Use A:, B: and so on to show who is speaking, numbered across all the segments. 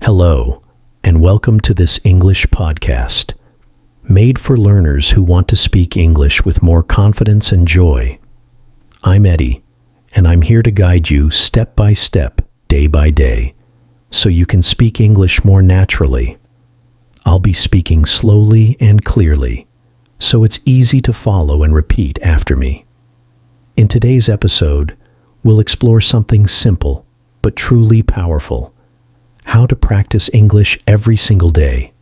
A: Hello, and welcome to this English podcast, made for learners who want to speak English with more confidence and joy. I'm Eddie, and I'm here to guide you step by step, day by day, so you can speak English more naturally. I'll be speaking slowly and clearly, so it's easy to follow and repeat after me. In today's episode, we'll explore something simple, but truly powerful. How to practice English every single day,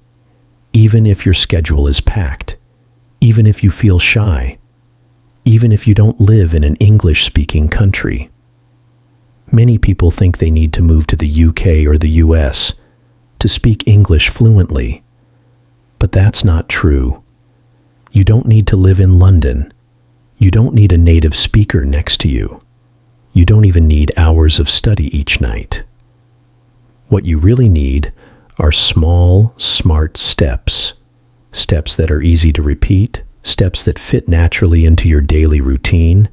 A: even if your schedule is packed, even if you feel shy, even if you don't live in an English-speaking country. Many people think they need to move to the UK or the US to speak English fluently, but that's not true. You don't need to live in London. You don't need a native speaker next to you. You don't even need hours of study each night. What you really need are small, smart steps. Steps that are easy to repeat, steps that fit naturally into your daily routine,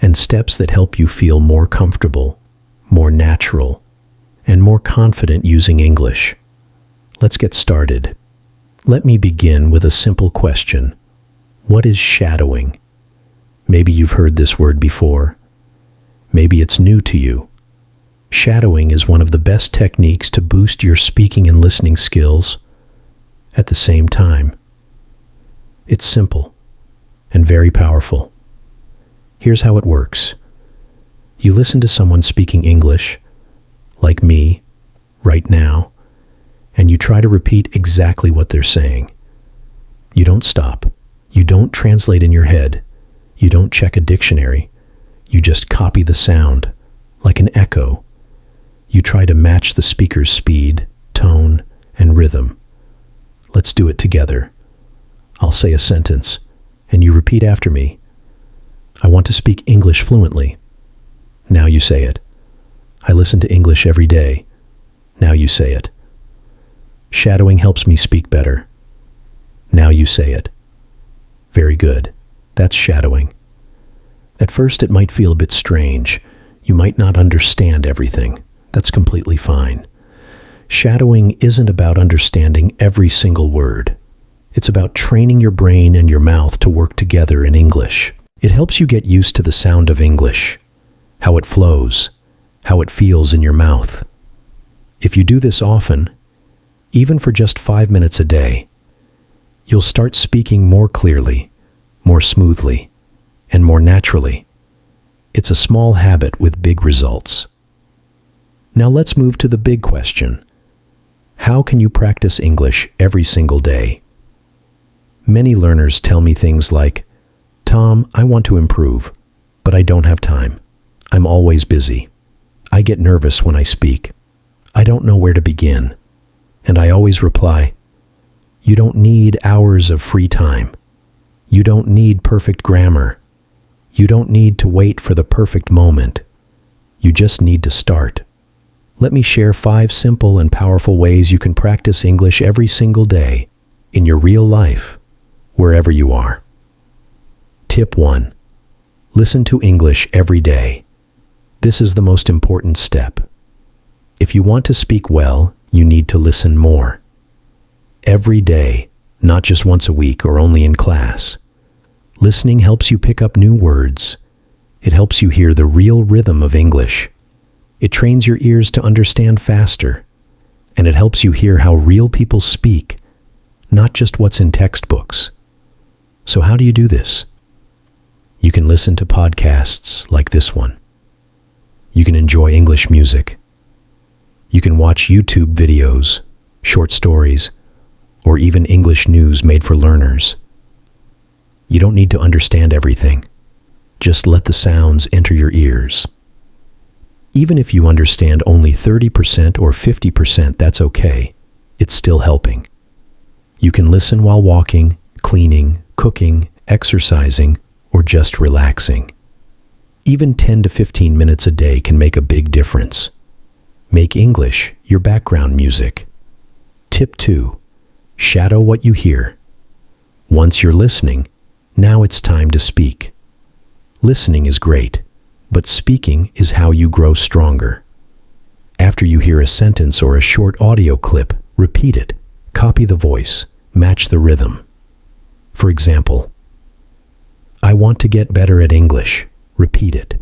A: and steps that help you feel more comfortable, more natural, and more confident using English. Let's get started. Let me begin with a simple question. What is shadowing? Maybe you've heard this word before. Maybe it's new to you. Shadowing is one of the best techniques to boost your speaking and listening skills at the same time. It's simple and very powerful. Here's how it works. You listen to someone speaking English, like me, right now, and you try to repeat exactly what they're saying. You don't stop. You don't translate in your head. You don't check a dictionary. You just copy the sound, like an echo. You try to match the speaker's speed, tone, and rhythm. Let's do it together. I'll say a sentence, and you repeat after me. I want to speak English fluently. Now you say it. I listen to English every day. Now you say it. Shadowing helps me speak better. Now you say it. Very good. That's shadowing. At first, it might feel a bit strange. You might not understand everything. That's completely fine. Shadowing isn't about understanding every single word. It's about training your brain and your mouth to work together in English. It helps you get used to the sound of English, how it flows, how it feels in your mouth. If you do this often, even for just 5 minutes a day, you'll start speaking more clearly, more smoothly, and more naturally. It's a small habit with big results. Now let's move to the big question. How can you practice English every single day? Many learners tell me things like, Tom, I want to improve, but I don't have time. I'm always busy. I get nervous when I speak. I don't know where to begin. And I always reply, you don't need hours of free time. You don't need perfect grammar. You don't need to wait for the perfect moment. You just need to start. Let me share 5 simple and powerful ways you can practice English every single day in your real life, wherever you are. Tip 1. Listen to English every day. This is the most important step. If you want to speak well, you need to listen more. Every day, not just once a week or only in class. Listening helps you pick up new words. It helps you hear the real rhythm of English. It trains your ears to understand faster, and it helps you hear how real people speak, not just what's in textbooks. So how do you do this? You can listen to podcasts like this one. You can enjoy English music. You can watch YouTube videos, short stories, or even English news made for learners. You don't need to understand everything. Just let the sounds enter your ears. Even if you understand only 30% or 50%, that's okay. It's still helping. You can listen while walking, cleaning, cooking, exercising, or just relaxing. Even 10 to 15 minutes a day can make a big difference. Make English your background music. Tip 2. Shadow what you hear. Once you're listening, now it's time to speak. Listening is great, but speaking is how you grow stronger. After you hear a sentence or a short audio clip, repeat it. Copy the voice. Match the rhythm. For example, I want to get better at English. Repeat it.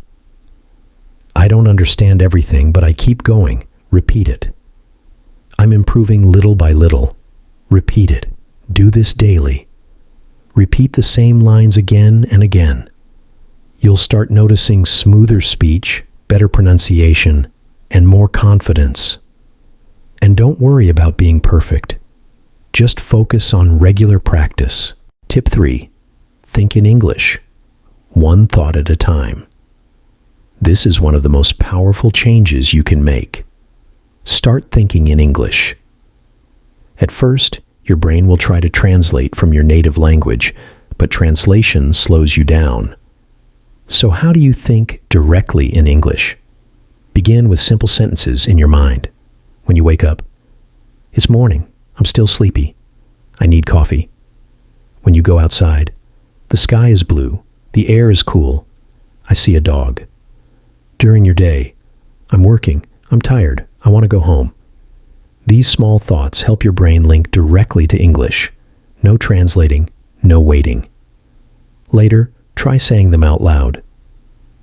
A: I don't understand everything, but I keep going. Repeat it. I'm improving little by little. Repeat it. Do this daily. Repeat the same lines again and again. You'll start noticing smoother speech, better pronunciation, and more confidence. And don't worry about being perfect. Just focus on regular practice. Tip 3. Think in English. One thought at a time. This is one of the most powerful changes you can make. Start thinking in English. At first, your brain will try to translate from your native language, but translation slows you down. So how do you think directly in English? Begin with simple sentences in your mind. When you wake up, it's morning. I'm still sleepy. I need coffee. When you go outside, the sky is blue. The air is cool. I see a dog. During your day, I'm working. I'm tired. I want to go home. These small thoughts help your brain link directly to English. No translating, no waiting. Later, try saying them out loud.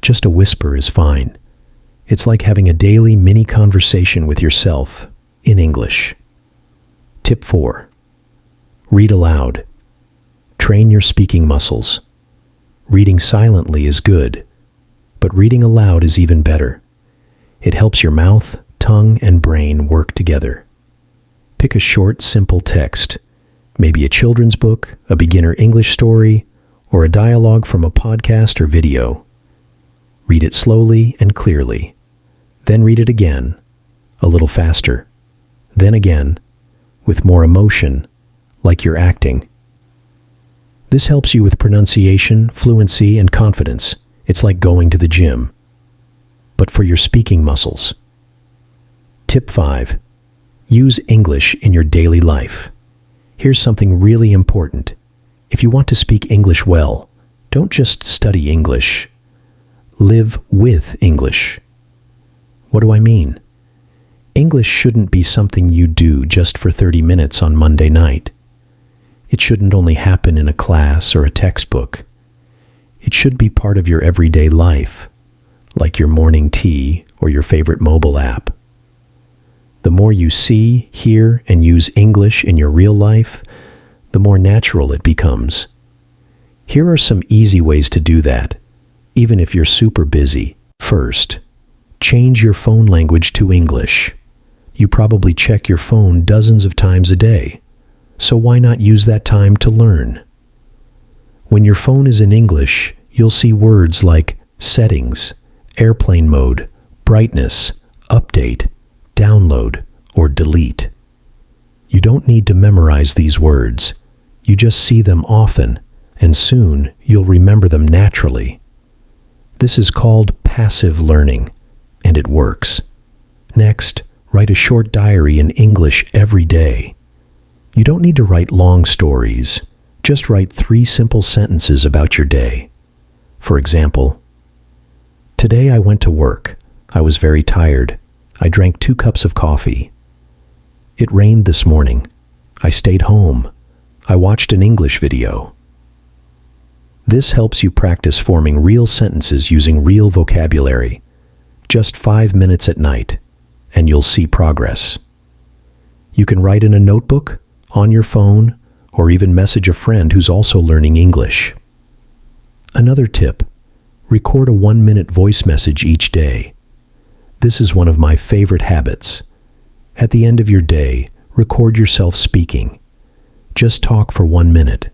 A: Just a whisper is fine. It's like having a daily mini conversation with yourself in English. Tip 4. Read aloud. Train your speaking muscles. Reading silently is good, but reading aloud is even better. It helps your mouth, tongue, and brain work together. Pick a short, simple text, maybe a children's book, a beginner English story, or a dialogue from a podcast or video. Read it slowly and clearly. Then read it again, a little faster. Then again, with more emotion, like you're acting. This helps you with pronunciation, fluency, and confidence. It's like going to the gym, but for your speaking muscles. Tip 5. Use English in your daily life. Here's something really important. If you want to speak English well, don't just study English. Live with English. What do I mean? English shouldn't be something you do just for 30 minutes on Monday night. It shouldn't only happen in a class or a textbook. It should be part of your everyday life, like your morning tea or your favorite mobile app. The more you see, hear, and use English in your real life, the more natural it becomes. Here are some easy ways to do that, even if you're super busy. First, change your phone language to English. You probably check your phone dozens of times a day, so why not use that time to learn? When your phone is in English, you'll see words like settings, airplane mode, brightness, update, download, or delete. You don't need to memorize these words. You just see them often, and soon you'll remember them naturally. This is called passive learning, and it works. Next, write a short diary in English every day. You don't need to write long stories. Just write 3 simple sentences about your day. For example, today I went to work. I was very tired. I drank 2 cups of coffee. It rained this morning. I stayed home. I watched an English video. This helps you practice forming real sentences using real vocabulary. Just 5 minutes at night, and you'll see progress. You can write in a notebook, on your phone, or even message a friend who's also learning English. Another tip, record a 1-minute voice message each day. This is one of my favorite habits. At the end of your day, record yourself speaking. Just talk for 1 minute.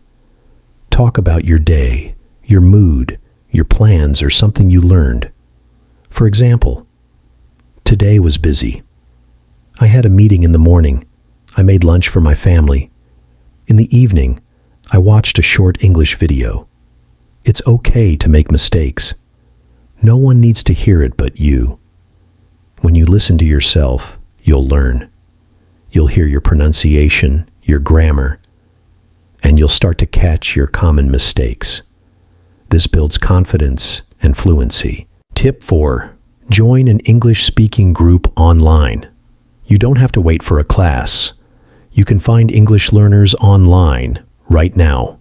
A: Talk about your day, your mood, your plans, or something you learned. For example, today was busy. I had a meeting in the morning. I made lunch for my family. In the evening, I watched a short English video. It's okay to make mistakes. No one needs to hear it but you. When you listen to yourself, you'll learn. You'll hear your pronunciation, your grammar, and you'll start to catch your common mistakes. This builds confidence and fluency. Tip 4. Join an English-speaking group online. You don't have to wait for a class. You can find English learners online right now.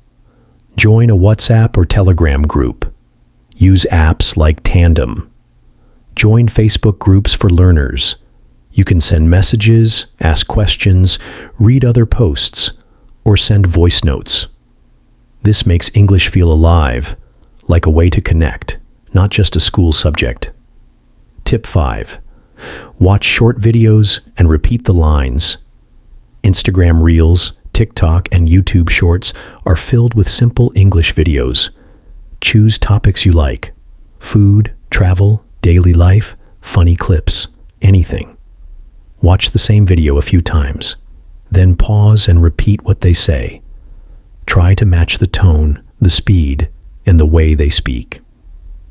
A: Join a WhatsApp or Telegram group. Use apps like Tandem. Join Facebook groups for learners. You can send messages, ask questions, read other posts, or send voice notes. This makes English feel alive, like a way to connect, not just a school subject. Tip 5. Watch short videos and repeat the lines. Instagram Reels, TikTok, and YouTube Shorts are filled with simple English videos. Choose topics you like: food, travel, daily life, funny clips, anything. Watch the same video a few times. Then pause and repeat what they say. Try to match the tone, the speed, and the way they speak.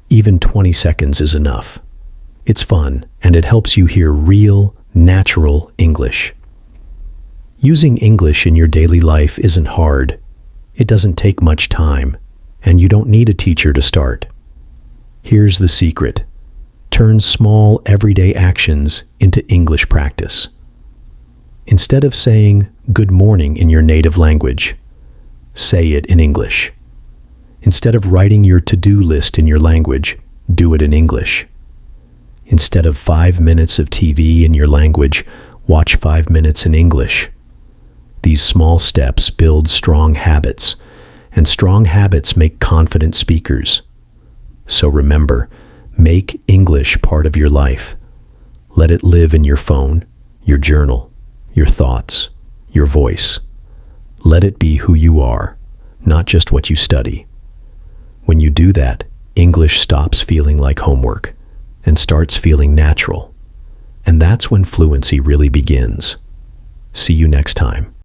A: Even 20 seconds is enough. It's fun, and it helps you hear real, natural English. Using English in your daily life isn't hard. It doesn't take much time, and you don't need a teacher to start. Here's the secret. Turn small, everyday actions into English practice. Instead of saying good morning in your native language, say it in English. Instead of writing your to-do list in your language, do it in English. Instead of 5 minutes of TV in your language, watch 5 minutes in English. These small steps build strong habits, and strong habits make confident speakers. So remember, make English part of your life. Let it live in your phone, your journal, your thoughts, your voice. Let it be who you are, not just what you study. When you do that, English stops feeling like homework and starts feeling natural. And that's when fluency really begins. See you next time.